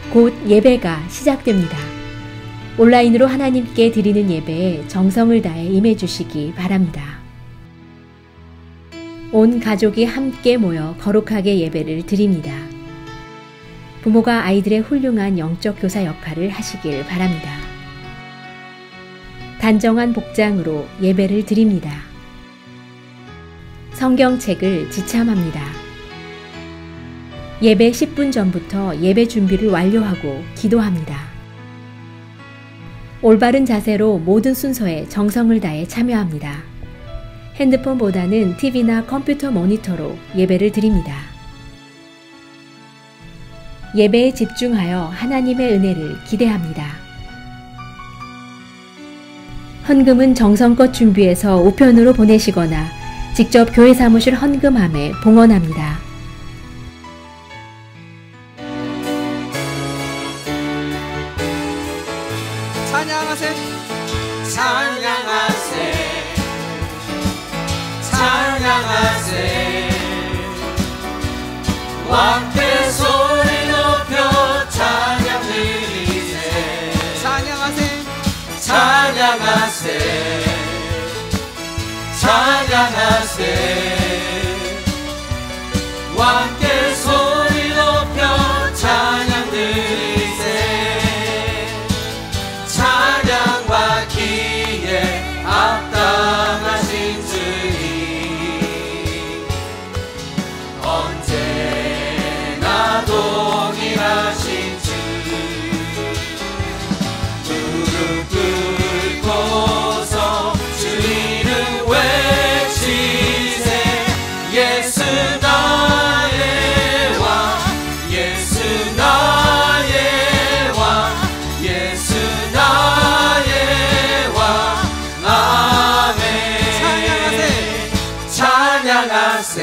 곧 예배가 시작됩니다. 온라인으로 하나님께 드리는 예배에 정성을 다해 임해 주시기 바랍니다. 온 가족이 함께 모여 거룩하게 예배를 드립니다. 부모가 아이들의 훌륭한 영적 교사 역할을 하시길 바랍니다. 단정한 복장으로 예배를 드립니다. 성경책을 지참합니다. 예배 10분 전부터 예배 준비를 완료하고 기도합니다. 올바른 자세로 모든 순서에 정성을 다해 참여합니다. 핸드폰보다는 TV나 컴퓨터 모니터로 예배를 드립니다. 예배에 집중하여 하나님의 은혜를 기대합니다. 헌금은 정성껏 준비해서 우편으로 보내시거나 직접 교회 사무실 헌금함에 봉헌합니다. 찬양하세, 찬양하세, 찬양하세. 왕께 소리 높여 찬양 드리세. 찬양하세, 찬양하세, 찬양하세. 왕께 소리 높여 찬양 드리세. 찬양 받기에 합당하신 주님, 언제나 동일하신 주. 무릎 꿇고서 주 이름 외치세. 예수 나의 왕, 예수 나의 왕, 예수 나의 왕. 아멘. 찬양하세,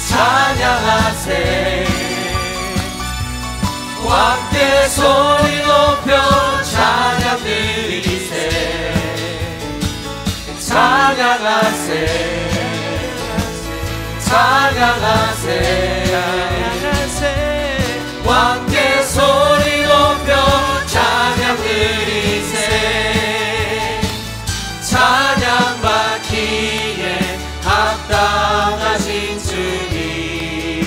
찬양하세. 왕께 소리 높여 찬양 드리세. 찬양하세, 찬양하세. 왕께 소리 높여 찬양 드리세. 찬양 받기에 합당하신 주님,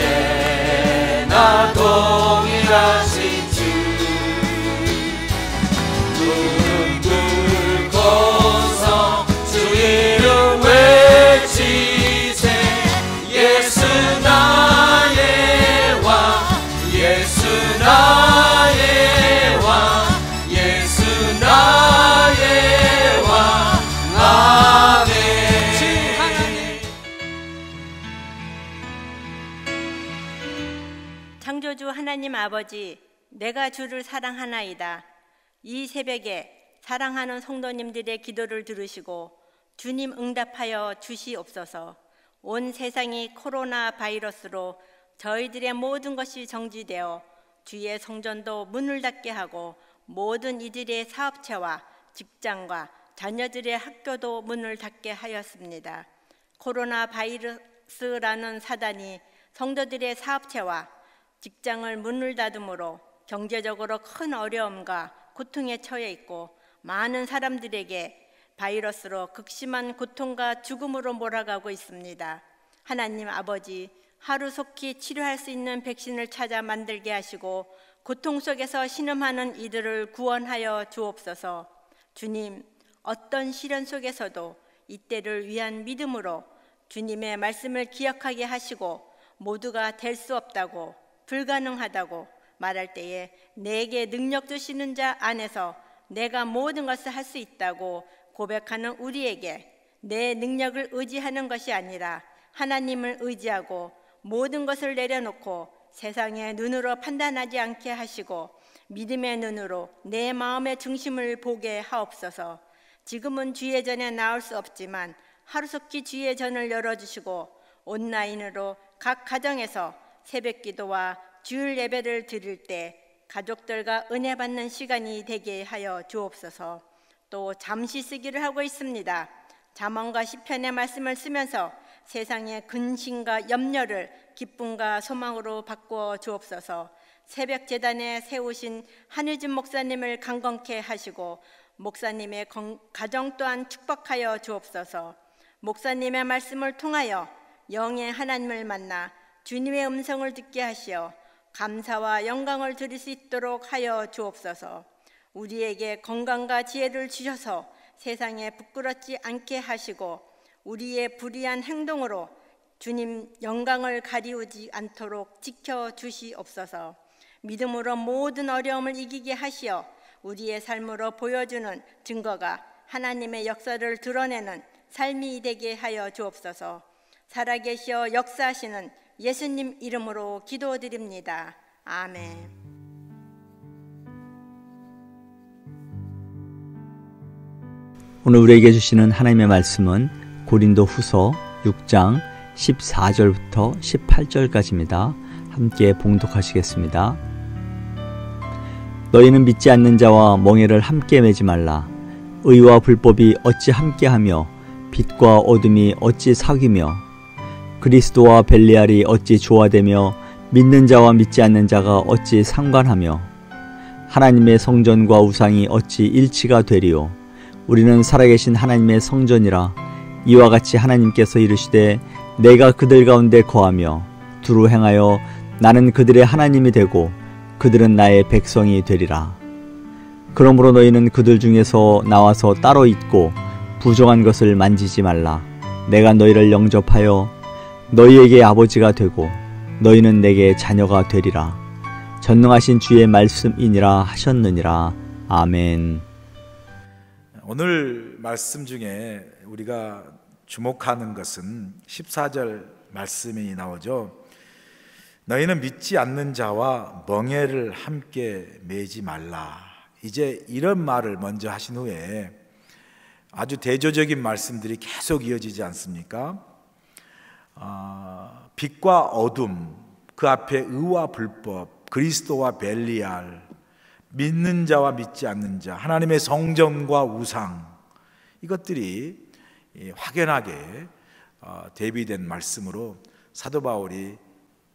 언제나 동일하신 주. 무릎 꿇고서 주 이름 외치세. 예수 나의 왕, 예수 나의 왕, 예수 나의 왕. 아멘. 창조주 하나님 아버지, 내가 주를 사랑하나이다. 이 새벽에 사랑하는 성도님들의 기도를 들으시고 주님 응답하여 주시옵소서. 온 세상이 코로나 바이러스로 저희들의 모든 것이 정지되어 주의 성전도 문을 닫게 하고 모든 이들의 사업체와 직장과 자녀들의 학교도 문을 닫게 하였습니다. 코로나 바이러스라는 사단이 성도들의 사업체와 직장을 문을 닫음으로 경제적으로 큰 어려움과 고통에 처해 있고 많은 사람들에게 바이러스로 극심한 고통과 죽음으로 몰아가고 있습니다. 하나님 아버지, 하루속히 치료할 수 있는 백신을 찾아 만들게 하시고 고통 속에서 신음하는 이들을 구원하여 주옵소서. 주님, 어떤 시련 속에서도 이때를 위한 믿음으로 주님의 말씀을 기억하게 하시고 모두가 될 수 없다고, 불가능하다고 말할 때에 내게 능력 주시는 자 안에서 내가 모든 것을 할 수 있다고 고백하는 우리에게 내 능력을 의지하는 것이 아니라 하나님을 의지하고 모든 것을 내려놓고 세상의 눈으로 판단하지 않게 하시고 믿음의 눈으로 내 마음의 중심을 보게 하옵소서. 지금은 주의 전에 나올 수 없지만 하루속히 주의 전을 열어주시고 온라인으로 각 가정에서 새벽 기도와 주일 예배를 드릴 때 가족들과 은혜 받는 시간이 되게 하여 주옵소서. 또 잠시 쓰기를 하고 있습니다. 잠언과 시편의 말씀을 쓰면서 세상의 근심과 염려를 기쁨과 소망으로 바꾸어 주옵소서. 새벽 제단에 세우신 한의진 목사님을 강건케 하시고 목사님의 가정 또한 축복하여 주옵소서. 목사님의 말씀을 통하여 영의 하나님을 만나 주님의 음성을 듣게 하시어 감사와 영광을 드릴 수 있도록 하여 주옵소서. 우리에게 건강과 지혜를 주셔서 세상에 부끄럽지 않게 하시고 우리의 불의한 행동으로 주님 영광을 가리우지 않도록 지켜주시옵소서. 믿음으로 모든 어려움을 이기게 하시어 우리의 삶으로 보여주는 증거가 하나님의 역사를 드러내는 삶이 되게 하여 주옵소서. 살아계시어 역사하시는 예수님 이름으로 기도드립니다. 아멘. 오늘 우리에게 주시는 하나님의 말씀은 고린도 후서 6장 14절부터 18절까지입니다. 함께 봉독하시겠습니다. 너희는 믿지 않는 자와 멍에를 함께 매지 말라. 의와 불법이 어찌 함께하며 빛과 어둠이 어찌 사귀며 그리스도와 벨리알이 어찌 조화되며 믿는 자와 믿지 않는 자가 어찌 상관하며 하나님의 성전과 우상이 어찌 일치가 되리요. 우리는 살아계신 하나님의 성전이라. 이와 같이 하나님께서 이르시되 내가 그들 가운데 거하며 두루 행하여 나는 그들의 하나님이 되고 그들은 나의 백성이 되리라. 그러므로 너희는 그들 중에서 나와서 따로 있고 부정한 것을 만지지 말라. 내가 너희를 영접하여 너희에게 아버지가 되고 너희는 내게 자녀가 되리라. 전능하신 주의 말씀이니라 하셨느니라. 아멘. 오늘 말씀 중에 우리가 주목하는 것은 14절 말씀이 나오죠. 너희는 믿지 않는 자와 멍에를 함께 매지 말라. 이제 이런 말을 먼저 하신 후에 아주 대조적인 말씀들이 계속 이어지지 않습니까? 빛과 어둠, 그 앞에 의와 불법, 그리스도와 벨리알, 믿는 자와 믿지 않는 자, 하나님의 성전과 우상, 이것들이 확연하게 대비된 말씀으로 사도 바울이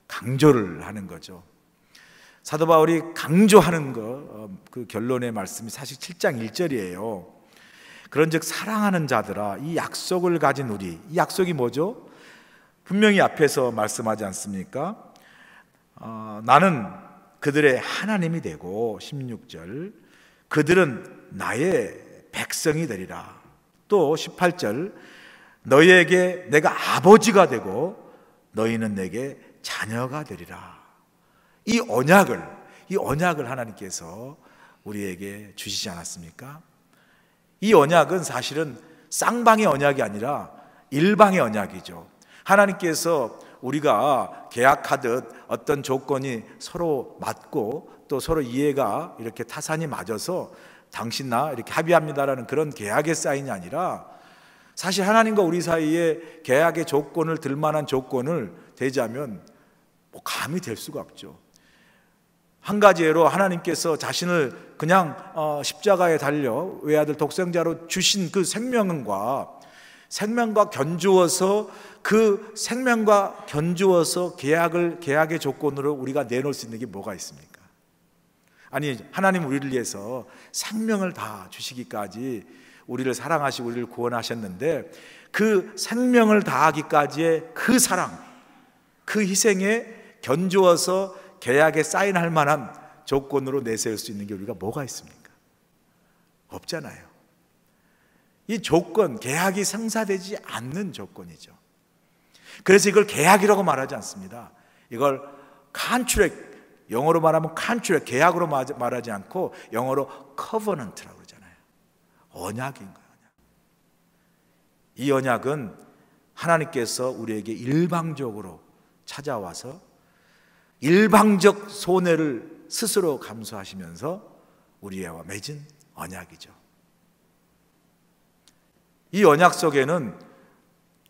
강조를 하는 거죠. 사도 바울이 강조하는 그 결론의 말씀이 사실 7장 1절이에요. 그런즉 사랑하는 자들아, 이 약속을 가진 우리, 이 약속이 뭐죠? 분명히 앞에서 말씀하지 않습니까? 나는 그들의 하나님이 되고 16절 그들은 나의 백성이 되리라. 또 18절 너희에게 내가 아버지가 되고 너희는 내게 자녀가 되리라. 이 언약을 하나님께서 우리에게 주시지 않았습니까? 이 언약은 사실은 쌍방의 언약이 아니라 일방의 언약이죠. 하나님께서 우리가 계약하듯 어떤 조건이 서로 맞고 또 서로 이해가 이렇게 타산이 맞아서 당신 나 이렇게 합의합니다라는 그런 계약의 사인이 아니라 사실 하나님과 우리 사이에 계약의 조건을 들만한 조건을 대자면 감히 될 수가 없죠. 한 가지 예로 하나님께서 자신을 그냥 십자가에 달려 외아들 독생자로 주신 그 생명과 견주어서 그 생명과 견주어서 계약의 조건으로 우리가 내놓을 수 있는 게 뭐가 있습니까? 아니, 하나님 우리를 위해서 생명을 다 주시기까지 우리를 사랑하시고 우리를 구원하셨는데 그 생명을 다하기까지의 그 사랑, 그 희생에 견주어서 계약에 사인할 만한 조건으로 내세울 수 있는 게 우리가 뭐가 있습니까? 없잖아요. 이 조건, 계약이 성사되지 않는 조건이죠. 그래서 이걸 계약이라고 말하지 않습니다. 이걸 contract, 영어로 말하면 contract, 계약으로 말하지 않고 영어로 covenant라고 그러잖아요. 언약인 거예요. 이 언약은 하나님께서 우리에게 일방적으로 찾아와서 일방적 손해를 스스로 감수하시면서 우리와 맺은 언약이죠. 이 언약 속에는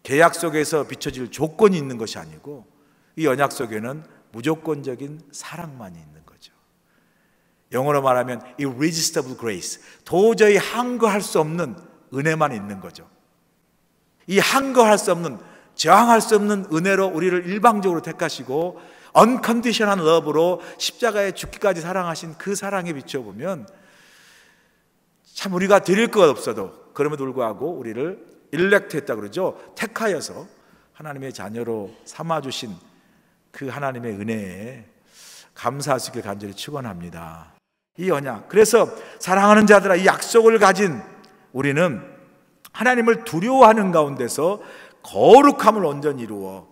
계약 속에서 비춰질 조건이 있는 것이 아니고 이 언약 속에는 무조건적인 사랑만이 있는 거죠. 영어로 말하면 irresistible grace, 도저히 항거할 수 없는 은혜만 있는 거죠. 이 항거할 수 없는 저항할 수 없는 은혜로 우리를 일방적으로 택하시고 unconditional love로 십자가에 죽기까지 사랑하신 그 사랑에 비춰보면 참 우리가 드릴 것 없어도 그럼에도 불구하고 우리를 일렉트했다 그러죠. 택하여서 하나님의 자녀로 삼아주신 그 하나님의 은혜에 감사할 수 있게 간절히 축원합니다. 이 언약, 그래서 사랑하는 자들아, 이 약속을 가진 우리는 하나님을 두려워하는 가운데서 거룩함을 온전히 이루어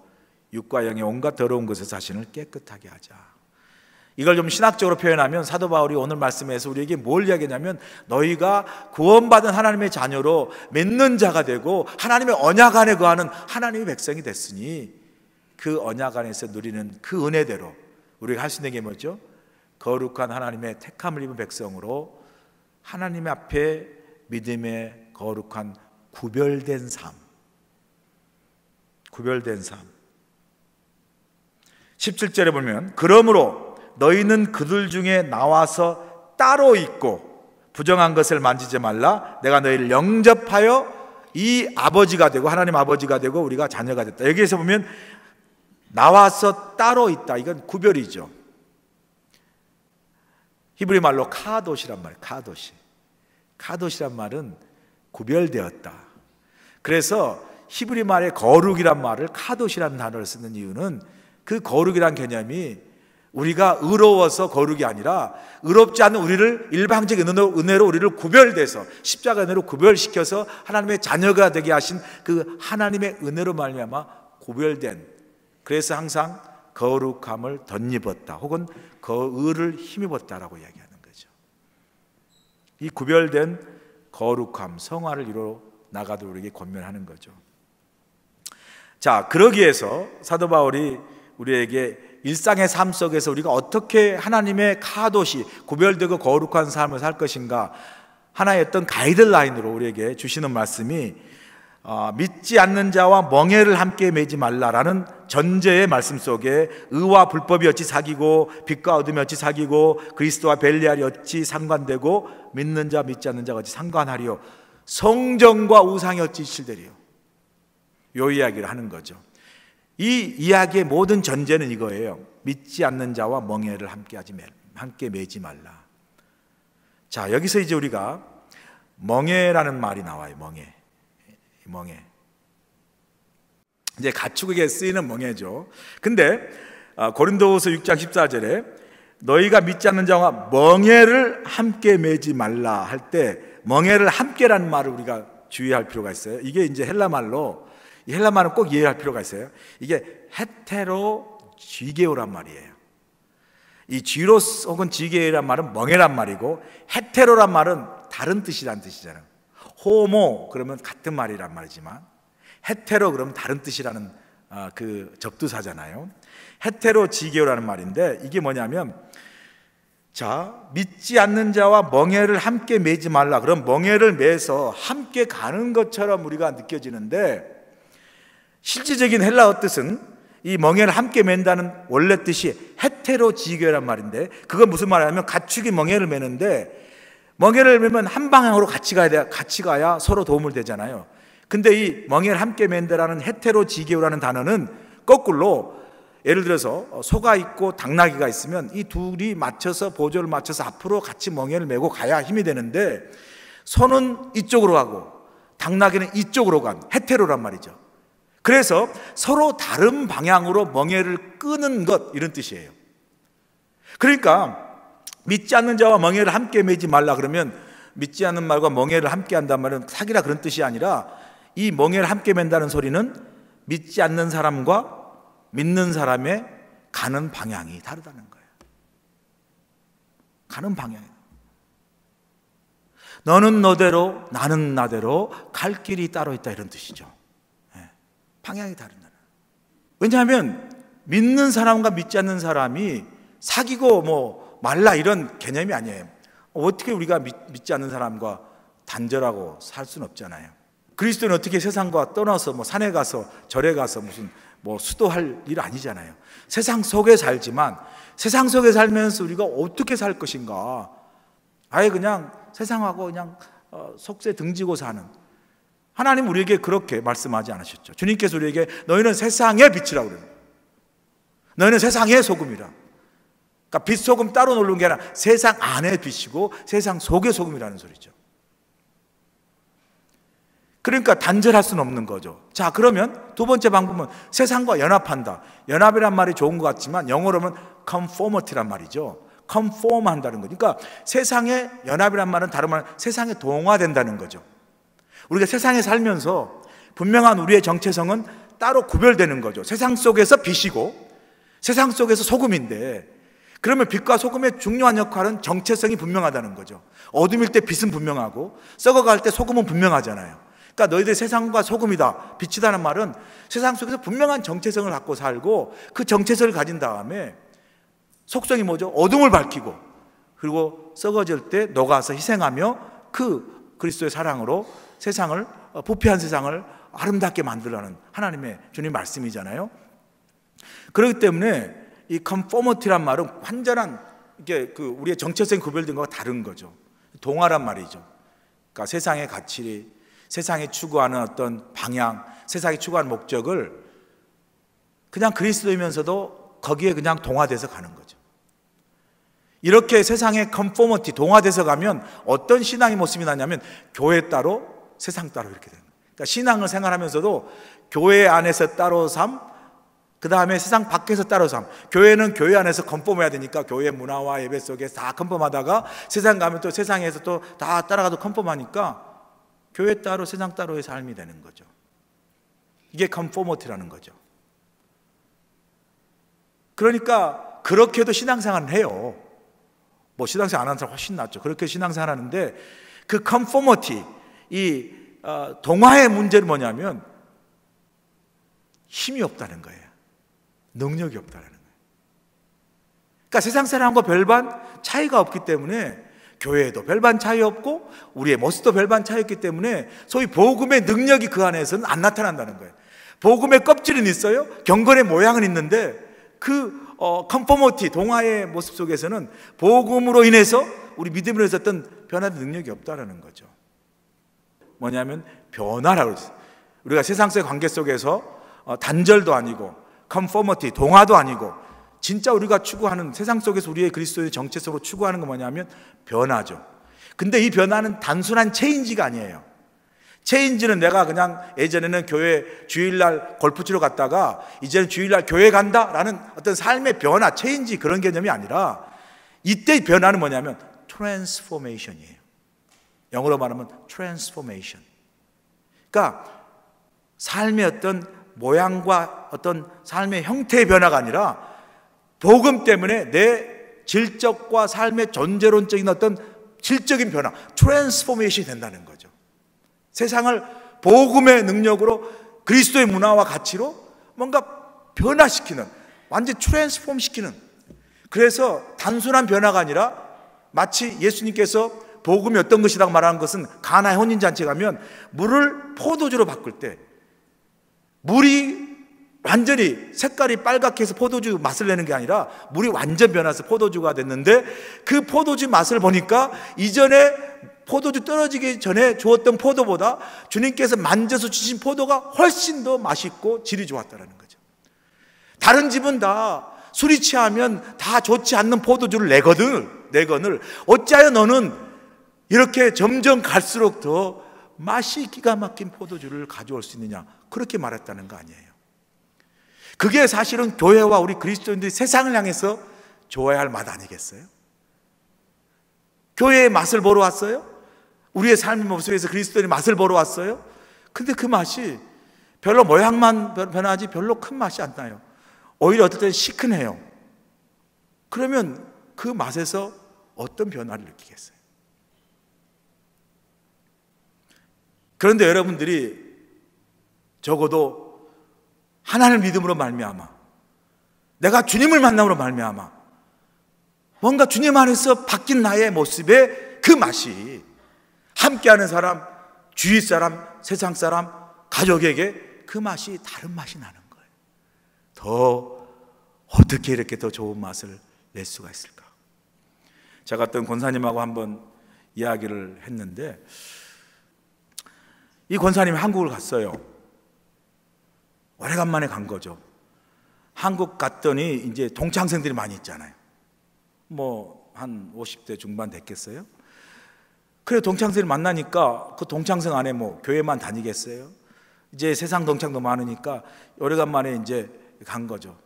육과 영의 온갖 더러운 것에서 자신을 깨끗하게 하자. 이걸 좀 신학적으로 표현하면 사도 바울이 오늘 말씀에서 우리에게 뭘 이야기하냐면, 너희가 구원받은 하나님의 자녀로 믿는 자가 되고 하나님의 언약 안에 거하는 하나님의 백성이 됐으니 그 언약 안에서 누리는 그 은혜대로 우리가 할 수 있는 게 뭐죠? 거룩한 하나님의 택함을 입은 백성으로 하나님 앞에 믿음의 거룩한 구별된 삶, 구별된 삶. 17절에 보면, 그러므로 너희는 그들 중에 나와서 따로 있고 부정한 것을 만지지 말라. 내가 너희를 영접하여 이 아버지가 되고 하나님 아버지가 되고 우리가 자녀가 됐다. 여기에서 보면 나와서 따로 있다, 이건 구별이죠. 히브리 말로 카도시란 말이에요. 카도시란 말은 구별되었다. 그래서 히브리 말의 거룩이란 말을 카도시라는 단어를 쓰는 이유는 그 거룩이란 개념이 우리가 의로워서 거룩이 아니라 의롭지 않은 우리를 일방적인 은혜로 우리를 구별돼서 십자가 은혜로 구별시켜서 하나님의 자녀가 되게 하신 그 하나님의 은혜로 말미암아 구별된, 그래서 항상 거룩함을 덧입었다 혹은 의를 힘입었다라고 이야기하는 거죠. 이 구별된 거룩함, 성화를 이루어 나가도록 우리에게 권면하는 거죠. 자, 그러기 위해서 사도 바울이 우리에게 일상의 삶 속에서 우리가 어떻게 하나님의 카도시, 구별되고 거룩한 삶을 살 것인가, 하나의 어떤 가이드라인으로 우리에게 주시는 말씀이 믿지 않는 자와 멍에를 함께 매지 말라라는 전제의 말씀 속에 의와 불법이 어찌 사귀고 빛과 어둠이 어찌 사귀고 그리스도와 벨리알이 어찌 상관되고 믿는 자 믿지 않는 자가 어찌 상관하리요, 성전과 우상이 어찌 일치되리요, 이 이야기를 하는 거죠. 이 이야기의 모든 전제는 이거예요. 믿지 않는 자와 멍에를 함께 매지 말라. 자, 여기서 이제 우리가 멍에라는 말이 나와요. 멍에. 이제 가축에게 쓰이는 멍에죠. 근데 고린도후서 6장 14절에 너희가 믿지 않는 자와 멍에를 함께 매지 말라 할 때, 멍에를 함께라는 말을 우리가 주의할 필요가 있어요. 이게 이제 헬라말로, 이 헬라말은 꼭 이해할 필요가 있어요. 이게 헤테로 지게오란 말이에요. 이 쥐로스 혹은 지게오란 말은 멍에란 말이고, 헤테로란 말은 다른 뜻이란 뜻이잖아요. 호모 그러면 같은 말이란 말이지만 헤테로 그러면 다른 뜻이라는 그 접두사잖아요. 헤테로 지게오라는 말인데, 이게 뭐냐면, 자, 믿지 않는 자와 멍에를 함께 매지 말라. 그럼 멍에를 매서 함께 가는 것처럼 우리가 느껴지는데, 실질적인 헬라어 뜻은 이 멍에를 함께 맨다는 원래 뜻이 헤테로 지게오란 말인데, 그건 무슨 말이냐면 가축이 멍에를 매는데, 멍에를 매면 한 방향으로 같이 가야 서로 도움을 되잖아요. 근데 이 멍에를 함께 맨다라는 헤테로 지게오라는 단어는 거꾸로, 예를 들어서 소가 있고 당나귀가 있으면 이 둘이 맞춰서 보조를 맞춰서 앞으로 같이 멍에를 메고 가야 힘이 되는데, 소는 이쪽으로 가고 당나귀는 이쪽으로 간 헤테로란 말이죠. 그래서 서로 다른 방향으로 멍에를 끄는 것, 이런 뜻이에요. 그러니까 믿지 않는 자와 멍에를 함께 매지 말라 그러면, 믿지 않는 말과 멍에를 함께 한단 말은 사기라 그런 뜻이 아니라, 이 멍에를 함께 맨다는 소리는 믿지 않는 사람과 믿는 사람의 가는 방향이 다르다는 거예요. 가는 방향이, 너는 너대로 나는 나대로 갈 길이 따로 있다, 이런 뜻이죠. 방향이 다르다. 왜냐하면 믿는 사람과 믿지 않는 사람이 사귀고 말라 이런 개념이 아니에요. 어떻게 우리가 믿지 않는 사람과 단절하고 살 수는 없잖아요. 그리스도는 어떻게 세상과 떠나서 산에 가서 절에 가서 무슨 수도할 일 아니잖아요. 세상 속에 살지만, 세상 속에 살면서 우리가 어떻게 살 것인가, 아예 그냥 세상하고 그냥 속세 등지고 사는, 하나님 우리에게 그렇게 말씀하지 않으셨죠. 주님께서 우리에게 너희는 세상의 빛이라고 그래요. 너희는 세상의 소금이라. 그러니까 빛, 소금 따로 놓는 게 아니라 세상 안에 빛이고 세상 속의 소금이라는 소리죠. 그러니까 단절할 수는 없는 거죠. 자, 그러면 두 번째 방법은 세상과 연합한다. 연합이란 말이 좋은 것 같지만 영어로는 conformity란 말이죠. conform 한다는 거죠. 그러니까 세상에 연합이란 말은 다른 말은 세상에 동화된다는 거죠. 우리가 세상에 살면서 분명한 우리의 정체성은 따로 구별되는 거죠. 세상 속에서 빛이고 세상 속에서 소금인데, 그러면 빛과 소금의 중요한 역할은 정체성이 분명하다는 거죠. 어둠일 때 빛은 분명하고 썩어갈 때 소금은 분명하잖아요. 그러니까 너희들 세상과 소금이다, 빛이다는 말은 세상 속에서 분명한 정체성을 갖고 살고 그 정체성을 가진 다음에 속성이 뭐죠? 어둠을 밝히고 그리고 썩어질 때 녹아서 희생하며 그 그리스도의 사랑으로 세상을, 부패한 세상을 아름답게 만들라는 하나님의 주님 말씀이잖아요. 그렇기 때문에 이 conformity란 말은 완전한 이게 우리의 정체성이 구별된 것과 다른 거죠. 동화란 말이죠. 그러니까 세상의 가치, 세상이 추구하는 어떤 방향, 세상이 추구하는 목적을 그냥 그리스도이면서도 거기에 그냥 동화돼서 가는 거죠. 이렇게 세상의 conformity, 동화돼서 가면 어떤 신앙의 모습이 나냐면 교회 따로 세상 따로 이렇게 되는 거예요. 그러니까 신앙을 생활하면서도 교회 안에서 따로 삶, 그 다음에 세상 밖에서 따로 삶. 교회는 교회 안에서 컨펌해야 되니까 교회 문화와 예배 속에 다 컨펌하다가 세상 가면 또 세상에서 또 다 따라가도 컨펌하니까 교회 따로 세상 따로의 삶이 되는 거죠. 이게 컨포머티라는 거죠. 그러니까 그렇게도 신앙생활을 해요. 뭐 신앙생활 안 하는 사람 훨씬 낫죠. 그렇게 신앙생활 하는데 그 컨포머티, 이 동화의 문제는 뭐냐면 힘이 없다는 거예요. 능력이 없다는 거예요. 그러니까 세상 사람과 별반 차이가 없기 때문에 교회에도 별반 차이 없고 우리의 모습도 별반 차이 없기 때문에 소위 복음의 능력이 그 안에서는 안 나타난다는 거예요. 복음의 껍질은 있어요. 경건의 모양은 있는데 그 컨포머티, 동화의 모습 속에서는 복음으로 인해서 우리 믿음으로 해서 어떤 변화된 능력이 없다는 거죠. 뭐냐면 변화라고 그러죠. 우리가 세상 속의 관계 속에서 단절도 아니고 컨포머티, 동화도 아니고 진짜 우리가 추구하는 세상 속에서 우리의 그리스도의 정체성으로 추구하는 건 뭐냐면 변화죠. 근데 이 변화는 단순한 체인지가 아니에요. 체인지는 내가 그냥 예전에는 교회 주일날 골프 치러 갔다가 이제는 주일날 교회 간다라는 어떤 삶의 변화, 체인지 그런 개념이 아니라 이때 변화는 뭐냐면 트랜스포메이션이에요. 영어로 말하면 트랜스포메이션. 그러니까 삶의 어떤 모양과 어떤 삶의 형태의 변화가 아니라 복음 때문에 내 질적과 삶의 존재론적인 어떤 질적인 변화, 트랜스포메이션이 된다는 거죠. 세상을 복음의 능력으로 그리스도의 문화와 가치로 뭔가 변화시키는, 완전히 트랜스폼 시키는, 그래서 단순한 변화가 아니라 마치 예수님께서 복음이 어떤 것이라고 말하는 것은 가나의 혼인잔치에 가면 물을 포도주로 바꿀 때 물이 완전히 색깔이 빨갛게 해서 포도주 맛을 내는 게 아니라 물이 완전 변해서 포도주가 됐는데 그 포도주 맛을 보니까 이전에 포도주 떨어지기 전에 주었던 포도보다 주님께서 만져서 주신 포도가 훨씬 더 맛있고 질이 좋았다는 거죠. 다른 집은 다 술이 취하면 다 좋지 않는 포도주를 내거늘 어찌하여 너는 이렇게 점점 갈수록 더 맛이 기가 막힌 포도주를 가져올 수 있느냐, 그렇게 말했다는 거 아니에요. 그게 사실은 교회와 우리 그리스도인들이 세상을 향해서 좋아야 할 맛 아니겠어요? 교회의 맛을 보러 왔어요? 우리의 삶의 모습에서 그리스도인의 맛을 보러 왔어요? 근데 그 맛이 별로 모양만 변하지 별로 큰 맛이 안 나요. 오히려 어떨 때는 시큰해요. 그러면 그 맛에서 어떤 변화를 느끼겠어요? 그런데 여러분들이 적어도 하나님을 믿음으로 말미암아, 내가 주님을 만남으로 말미암아 뭔가 주님 안에서 바뀐 나의 모습의 그 맛이 함께하는 사람, 주위 사람, 세상 사람, 가족에게 그 맛이 다른 맛이 나는 거예요. 더 어떻게 이렇게 더 좋은 맛을 낼 수가 있을까? 제가 어떤 권사님하고 한번 이야기를 했는데 이 권사님이 한국을 갔어요. 오래간만에 간 거죠. 한국 갔더니 이제 동창생들이 많이 있잖아요. 뭐 한 50대 중반 됐겠어요. 그래 동창생을 만나니까 그 동창생 안에 뭐 교회만 다니겠어요? 이제 세상 동창도 많으니까 오래간만에 이제 간 거죠.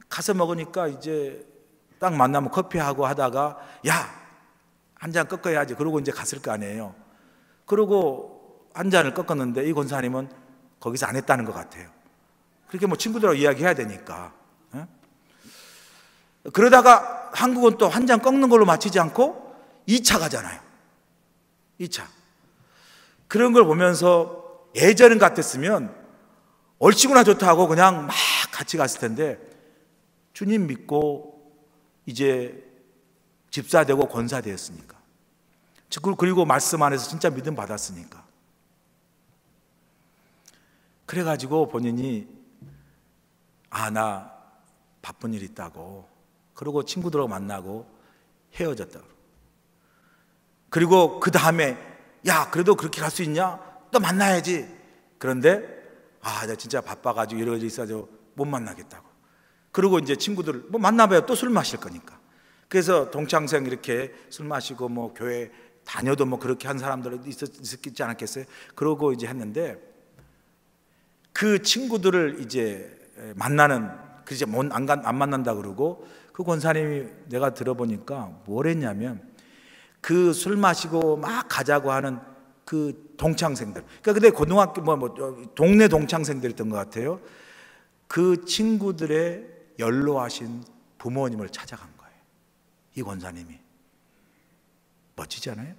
가서 먹으니까 이제 딱 만나면 커피하고 하다가 야, 한 잔 꺾어야지. 그러고 이제 갔을 거 아니에요. 그러고 한 잔을 꺾었는데 이 권사님은 거기서 안 했다는 것 같아요. 그렇게 뭐 친구들하고 이야기해야 되니까. 그러다가 한국은 또 한 잔 꺾는 걸로 마치지 않고 2차 가잖아요. 2차. 그런 걸 보면서 예전 같았으면 얼씨구나 좋다고 그냥 막 같이 갔을 텐데 주님 믿고 이제 집사 되고 권사 되었으니까, 그리고 말씀 안에서 진짜 믿음 받았으니까, 그래가지고 본인이 나 바쁜 일 있다고, 그리고 친구들하고 만나고 헤어졌다고. 그리고 그 다음에 야, 그래도 그렇게 갈 수 있냐? 또 만나야지. 그런데 나 진짜 바빠가지고 여러 가지 있어서 못 만나겠다고. 그리고 이제 친구들 뭐 만나봐야 또 술 마실 거니까. 그래서 동창생 이렇게 술 마시고 뭐 교회 다녀도 뭐 그렇게 한 사람들 있었지 않았겠어요? 그러고 이제 했는데 그 친구들을 이제 만나는, 그 이제 안 만난다 그러고, 그 권사님이 내가 들어보니까 뭘 했냐면 그 술 마시고 막 가자고 하는 그 동창생들, 그러니까 근데 고등학교 동네 동창생들이었던 것 같아요. 그 친구들의 연로하신 부모님을 찾아간 거예요. 이 권사님이. 멋지지 않아요?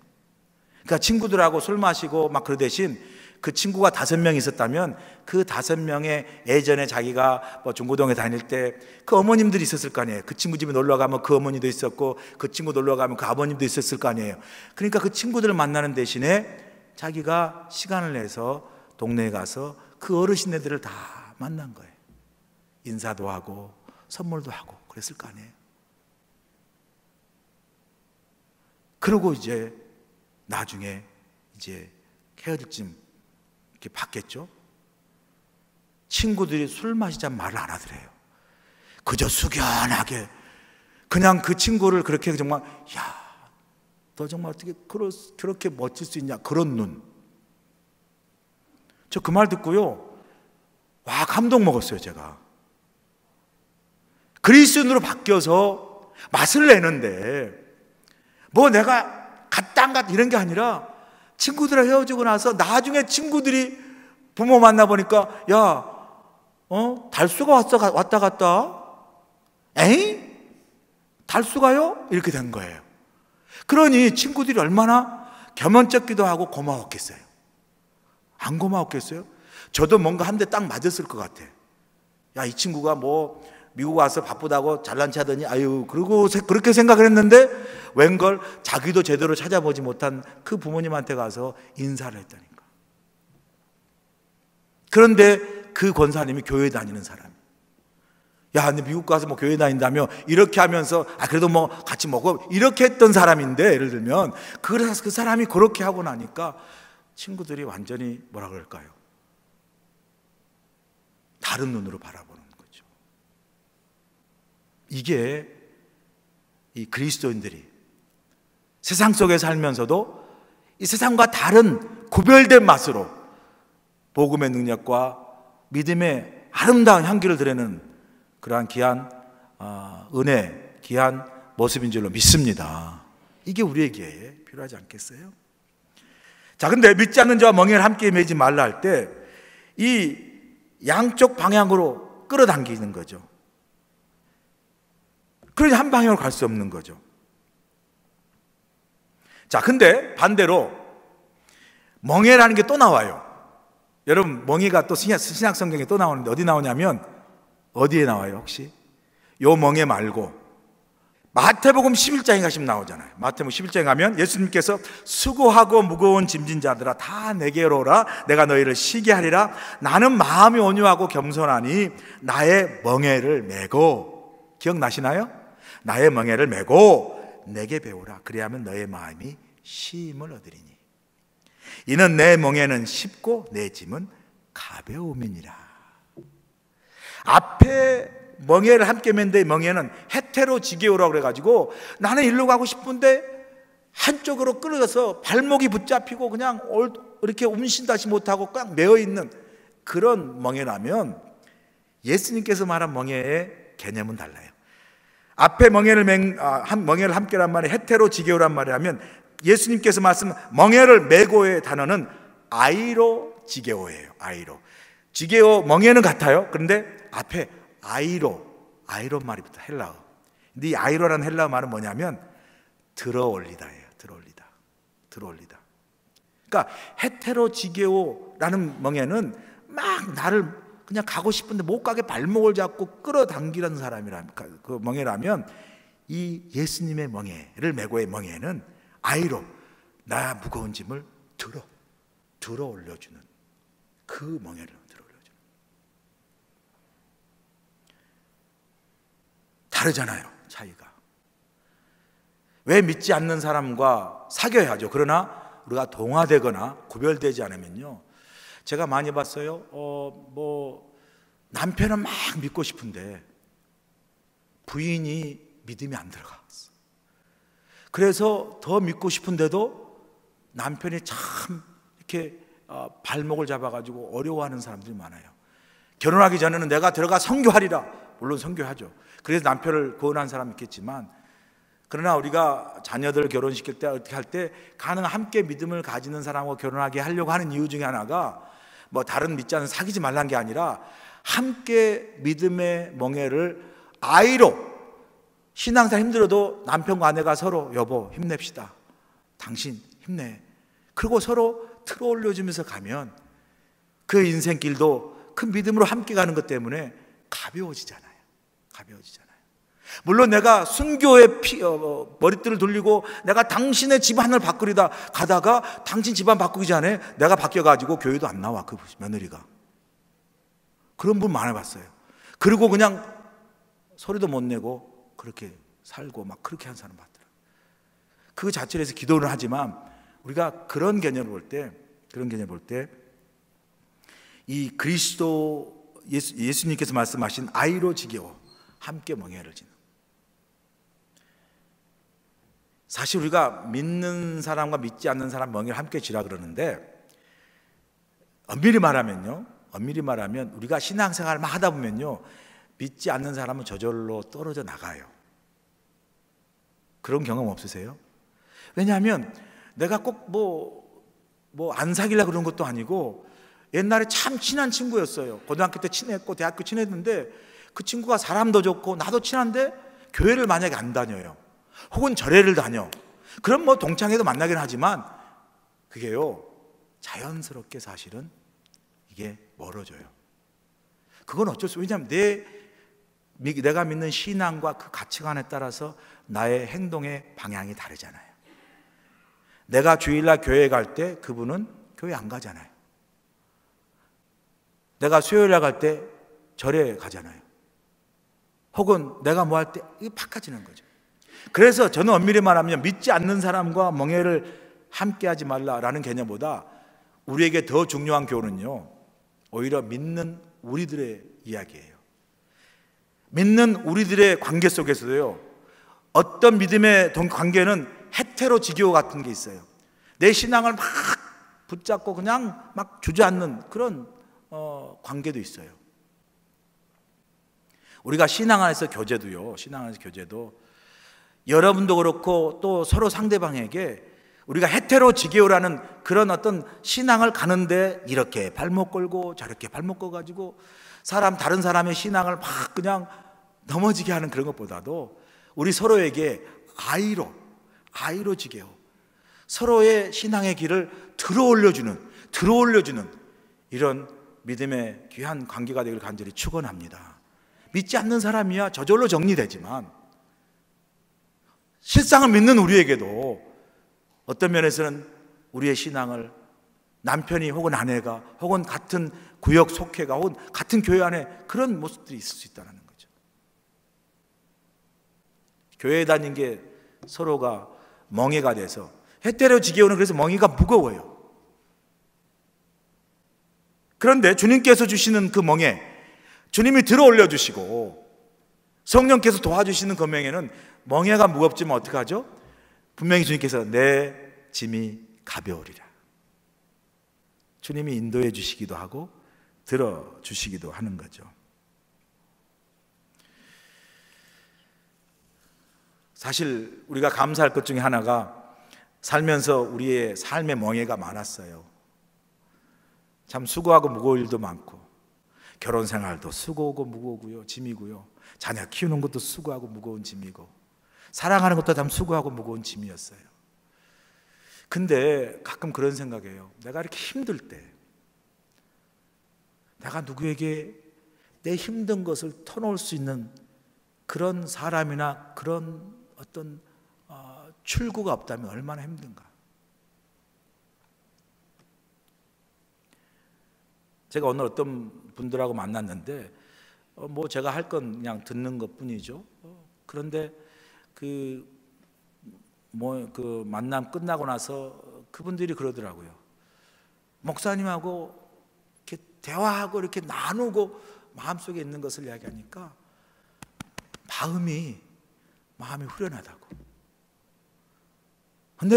그러니까 친구들하고 술 마시고 막 그러 대신 그 친구가 5명 있었다면 그 5명의 예전에 자기가 뭐 중고동에 다닐 때 그 어머님들이 있었을 거 아니에요. 그 친구 집에 놀러 가면 그 어머니도 있었고, 그 친구 놀러 가면 그 아버님도 있었을 거 아니에요. 그러니까 그 친구들을 만나는 대신에 자기가 시간을 내서 동네에 가서 그 어르신네들을 다 만난 거예요. 인사도 하고 선물도 하고 그랬을 거 아니에요. 그러고 이제 나중에 이제 헤어질 쯤 이렇게 받겠죠. 친구들이 술 마시자는 말을 안 하더래요. 그저 숙연하게 그냥 그 친구를 그렇게 정말, 야, 너 정말 어떻게 그렇게 멋질 수 있냐, 그런 눈. 저 그 말 듣고요, 와, 감동 먹었어요. 제가 그리스도인으로 바뀌어서 맛을 내는데 뭐 내가 갔다 안 갔다 이런 게 아니라 친구들하고 헤어지고 나서 나중에 친구들이 부모 만나보니까 야, 달수가 왔다 갔다? 에이? 달수가요? 이렇게 된 거예요. 그러니 친구들이 얼마나 겸연쩍기도 하고 고마웠겠어요. 안 고마웠겠어요? 저도 뭔가 한 대 딱 맞았을 것 같아. 야, 이 친구가 뭐 미국 와서 바쁘다고 잘난 체하더니 아유, 그리고 그렇게 생각을 했는데 웬걸 자기도 제대로 찾아보지 못한 그 부모님한테 가서 인사를 했다니까. 그런데 그 권사님이 교회 다니는 사람. 야, 근데 미국 가서 뭐 교회 다닌다며 이렇게 하면서 그래도 뭐 같이 먹어 이렇게 했던 사람인데, 예를 들면 그래서 그 사람이 그렇게 하고 나니까 친구들이 완전히 뭐라 그럴까요? 다른 눈으로 바라보는 거죠. 이게 이 그리스도인들이 세상 속에 살면서도 이 세상과 다른 구별된 맛으로 복음의 능력과 믿음의 아름다운 향기를 드리는 그러한 귀한 은혜, 귀한 모습인 줄로 믿습니다. 이게 우리에게 필요하지 않겠어요? 자, 근데 믿지 않는 자와 멍에를 함께 매지 말라 할 때 이 양쪽 방향으로 끌어당기는 거죠. 그러니 한 방향으로 갈 수 없는 거죠. 자, 근데 반대로 멍에라는 게 또 나와요. 여러분, 멍에가 또 신약 성경에 또 나오는데 어디 나오냐면, 어디에 나와요 혹시? 요 멍에 말고 마태복음 11장에 가시면 나오잖아요. 마태복음 11장에 가면 예수님께서 수고하고 무거운 짐진 자들아 다 내게로 오라, 내가 너희를 쉬게 하리라. 나는 마음이 온유하고 겸손하니 나의 멍에를 메고, 기억나시나요? 나의 멍에를 메고 내게 배우라. 그리하면 너의 마음이 쉼을 얻으리니. 이는 내 멍에는 쉽고 내 짐은 가벼움이니라. 앞에 멍에를 함께 맨데 멍에는 헤테로지게오라고 그래가지고 나는 일로 가고 싶은데 한쪽으로 끌어서 발목이 붙잡히고 그냥 이렇게 움신다시 못하고 꽉 매어있는 그런 멍에라면 예수님께서 말한 멍에의 개념은 달라요. 앞에 멍에를 함께란 말이 헤테로지게오란 말이라면 예수님께서 말씀 멍에를 메고의 단어는 아이로지게오예요. 지게오 멍에는 같아요. 그런데 앞에 아이로 말이 붙어 헬라어. 근데 이 아이로라는 헬라어 말은 뭐냐면 들어올리다예요. 들어올리다. 그러니까 헤테로지게오라는 멍에는 막 나를 그냥 가고 싶은데 못 가게 발목을 잡고 끌어당기는 사람이라면, 그 멍에라면 이 예수님의 멍에를 메고의 멍에는 아이로 나 무거운 짐을 들어 올려주는 그 멍에를 들어 올려주는. 다르잖아요, 차이가. 왜 믿지 않는 사람과 사귀어야죠. 그러나 우리가 동화되거나 구별되지 않으면요, 제가 많이 봤어요. 남편은 막 믿고 싶은데 부인이 믿음이 안 들어갔어. 그래서 더 믿고 싶은데도 남편이 참 이렇게 발목을 잡아가지고 어려워하는 사람들이 많아요. 결혼하기 전에는 내가 들어가 선교하리라. 물론 선교하죠. 그래서 남편을 구원한 사람이 있겠지만, 그러나 우리가 자녀들 결혼시킬 때 어떻게 할 때 가능한 함께 믿음을 가지는 사람하고 결혼하게 하려고 하는 이유 중에 하나가 뭐 다른 믿지 않는 사귀지 말란 게 아니라 함께 믿음의 멍에를 아이로, 신앙생활 힘들어도 남편과 아내가 서로 여보 힘냅시다, 당신 힘내, 그리고 서로 틀어 올려주면서 가면 그 인생길도 그 믿음으로 함께 가는 것 때문에 가벼워지잖아요. 물론 내가 순교의 머리띠를 돌리고 내가 당신의 집안을 바꾸리다 가다가 당신 집안 바꾸기 전에 내가 바뀌어가지고 교회도 안 나와, 그 며느리가. 그런 분 많아봤어요. 그리고 그냥 소리도 못 내고 그렇게 살고 막 그렇게 한 사람 봤더라고요. 그 자체로 해서 기도를 하지만 우리가 그런 개념을 볼 때 이 그리스도 예수님께서 말씀하신 아이로지게오, 함께 멍에를 지는, 사실 우리가 믿는 사람과 믿지 않는 사람 멍에를 함께 지라 그러는데, 엄밀히 말하면 우리가 신앙생활을 하다 보면요, 믿지 않는 사람은 저절로 떨어져 나가요. 그런 경험 없으세요? 왜냐하면 내가 꼭 안 사귀려고 그런 것도 아니고, 옛날에 참 친한 친구였어요. 고등학교 때 친했고 대학교 친했는데 그 친구가 사람도 좋고 나도 친한데 교회를 만약에 안 다녀요, 혹은 절에를 다녀, 그럼 뭐 동창회도 만나긴 하지만 그게요, 자연스럽게 사실은 이게 멀어져요. 그건 어쩔 수 없어요. 왜냐하면 내가 믿는 신앙과 그 가치관에 따라서 나의 행동의 방향이 다르잖아요. 내가 주일날 교회 갈 때 그분은 교회 안 가잖아요. 내가 수요일날 갈 때 절에 가잖아요. 혹은 내가 뭐 할 때 이게 바꿔지는 거죠. 그래서 저는 엄밀히 말하면 믿지 않는 사람과 멍에를 함께하지 말라라는 개념보다 우리에게 더 중요한 교훈은요, 오히려 믿는 우리들의 이야기예요. 믿는 우리들의 관계 속에서도요, 어떤 믿음의 관계는 헤테로지게오 같은 게 있어요. 내 신앙을 막 붙잡고 그냥 막 주저앉는 그런 관계도 있어요. 우리가 신앙 안에서 교제도요, 여러분도 그렇고 또 서로 상대방에게 우리가 헤테로지게오라는 그런 어떤 신앙을 가는데 이렇게 발목 걸고 저렇게 발목 걸어가지고 다른 사람의 신앙을 막 그냥 넘어지게 하는 그런 것보다도 우리 서로에게 아이로지게오, 서로의 신앙의 길을 들어 올려주는 이런 믿음의 귀한 관계가 되기를 간절히 축원합니다. 믿지 않는 사람이야 저절로 정리되지만 실상을 믿는 우리에게도 어떤 면에서는 우리의 신앙을 남편이 혹은 아내가 혹은 같은 구역 속회가 혹은 같은 교회 안에 그런 모습들이 있을 수 있다는 거죠. 교회에 다닌 게 서로가 멍에가 돼서, 헤테로지게오는 그래서 멍에가 무거워요. 그런데 주님께서 주시는 그 멍에 주님이 들어 올려주시고 성령께서 도와주시는 그 멍에는 멍에가 무겁지만 어떻게 하죠? 분명히 주님께서 내 짐이 가벼우리라. 주님이 인도해 주시기도 하고 들어주시기도 하는 거죠. 사실 우리가 감사할 것 중에 하나가 살면서 우리의 삶의 멍에가 많았어요. 참 수고하고 무거울 일도 많고, 결혼 생활도 수고하고 무거우고요, 짐이고요, 자녀 키우는 것도 수고하고 무거운 짐이고, 사랑하는 것도 참 수고하고 무거운 짐이었어요. 근데 가끔 그런 생각이에요. 내가 이렇게 힘들 때 내가 누구에게 내 힘든 것을 터놓을 수 있는 그런 사람이나 그런 어떤 출구가 없다면 얼마나 힘든가. 제가 오늘 어떤 분들하고 만났는데 뭐 제가 할 건 그냥 듣는 것 뿐이죠. 그런데 그 만남 끝나고 나서 그분들이 그러더라고요. 목사님하고 이렇게 대화하고 이렇게 나누고 마음속에 있는 것을 이야기하니까 마음이 후련하다고. 근데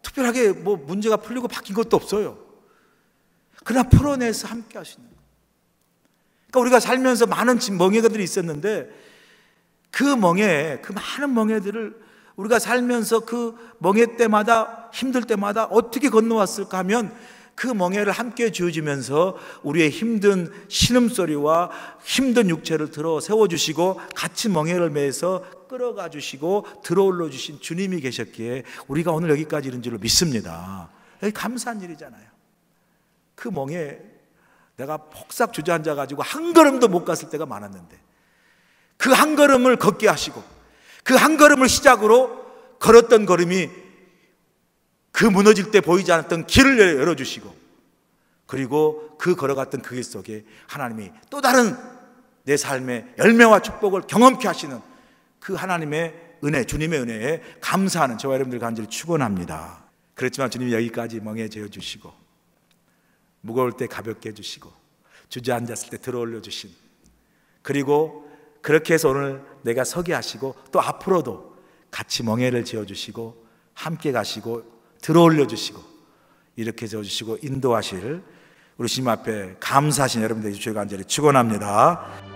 특별하게 문제가 풀리고 바뀐 것도 없어요. 그러나 풀어내서 함께 하시는 거예요. 그러니까 우리가 살면서 많은 멍에들이 있었는데 그 많은 멍에들을 우리가 살면서 그 멍에 때마다 힘들 때마다 어떻게 건너왔을까 하면 그 멍에를 함께 지어주면서 우리의 힘든 신음소리와 힘든 육체를 들어 세워주시고 같이 멍에를 매서 끌어가 주시고 들어올려 주신 주님이 계셨기에 우리가 오늘 여기까지 이른 줄로 믿습니다. 여기 감사한 일이잖아요. 그 멍에 내가 폭삭 주저앉아 가지고 한 걸음도 못 갔을 때가 많았는데 그 한 걸음을 걷게 하시고 그 한 걸음을 시작으로 걸었던 걸음이 그 무너질 때 보이지 않았던 길을 열어주시고 그리고 그 걸어갔던 그 길 속에 하나님이 또 다른 내 삶의 열매와 축복을 경험케 하시는 그 하나님의 은혜, 주님의 은혜에 감사하는 저와 여러분들 간절히 축원합니다. 그렇지만 주님이 여기까지 멍에 재어주시고 무거울 때 가볍게 해주시고 주저앉았을 때 들어올려 주신, 그리고 그렇게 해서 오늘 내가 서게 하시고 또 앞으로도 같이 멍에를 지어주시고 함께 가시고 들어올려 주시고 이렇게 지어주시고 인도하실 우리 주님 앞에 감사하신 여러분들의 주여 간절히 축원합니다.